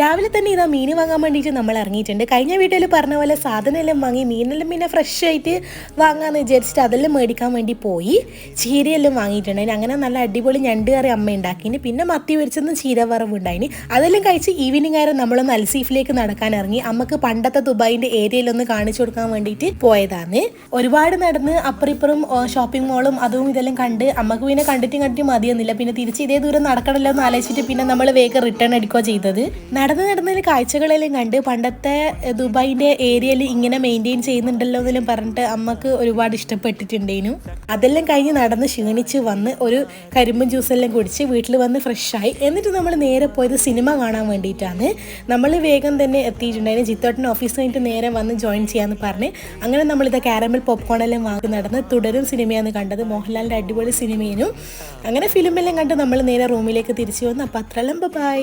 രാവിലെ തന്നെ ഇതാ മീൻ വാങ്ങാൻ വേണ്ടിയിട്ട് നമ്മൾ ഇറങ്ങിയിട്ടുണ്ട്. കഴിഞ്ഞ വീട്ടിൽ പറഞ്ഞ പോലെ സാധനമെല്ലാം വാങ്ങി മീനെല്ലാം പിന്നെ ഫ്രഷ് ആയിട്ട് വാങ്ങാമെന്ന് വിചാരിച്ചിട്ട് അതെല്ലാം മേടിക്കാൻ വേണ്ടി പോയി. ചീരയെല്ലാം വാങ്ങിയിട്ടുണ്ടായിന്. അങ്ങനെ നല്ല അടിപൊളി ഞണ്ട് കറി അമ്മ ഉണ്ടാക്കിന്. പിന്നെ മത്തി പൊരിച്ചെന്ന് ചീര വറവ് ഉണ്ടായിന്. അതെല്ലാം കഴിച്ച് ഈവനിങ് ആയിരുന്നു നമ്മളൊന്ന് അൽസീഫിലേക്ക് നടക്കാൻ ഇറങ്ങി. അമ്മക്ക് പണ്ടത്തെ ദുബായിൻ്റെ ഏരിയയിലൊന്ന് കാണിച്ചു കൊടുക്കാൻ വേണ്ടിയിട്ട് പോയതാണ്. ഒരുപാട് നടന്ന് അപ്പുറം ഷോപ്പിംഗ് മോളും അതും ഇതെല്ലാം കണ്ട് അമ്മക്ക് പിന്നെ കണ്ടിട്ടും മതിയൊന്നുമില്ല. പിന്നെ തിരിച്ച് ഇതേ ദൂരം നടക്കണമല്ലോ എന്ന് ആലോചിച്ചിട്ട് പിന്നെ നമ്മൾ വേഗം റിട്ടേൺ അടിക്കുകയോ ചെയ്തത്. നടന്നതിൽ കാഴ്ചകളെല്ലാം കണ്ട് പണ്ടത്തെ ദുബായിൻ്റെ ഏരിയയിൽ ഇങ്ങനെ മെയിൻറ്റെയിൻ ചെയ്യുന്നുണ്ടല്ലോ എന്നെല്ലാം പറഞ്ഞിട്ട് അമ്മക്ക് ഒരുപാട് ഇഷ്ടപ്പെട്ടിട്ടുണ്ടേനു. അതെല്ലാം കഴിഞ്ഞ് നടന്ന് ക്ഷീണിച്ച് വന്ന് ഒരു കരിമ്പും ജ്യൂസെല്ലാം കുടിച്ച് വീട്ടിൽ വന്ന് ഫ്രഷായി. എന്നിട്ട് നമ്മൾ നേരെ പോയത് സിനിമ കാണാൻ വേണ്ടിയിട്ടാണ്. നമ്മൾ വേഗം തന്നെ എത്തിയിട്ടുണ്ടായിരുന്നു. ജിത്തോട്ടൻ ഓഫീസ് കഴിഞ്ഞിട്ട് നേരെ വന്ന് ജോയിൻ ചെയ്യാമെന്ന് പറഞ്ഞ് അങ്ങനെ നമ്മളിത് കാരമൽ പോപ്കോണെല്ലാം വാങ്ങി നടന്ന് തുടരും സിനിമയാണ് കണ്ടത്. മോഹൻലാലിൻ്റെ അടിപൊളി സിനിമയും. അങ്ങനെ ഫിലിമെല്ലാം കണ്ട് നമ്മൾ നേരെ റൂമിലേക്ക് തിരിച്ചു വന്നു. അപ്പോൾ അത്രയെല്ലാം ബൈ.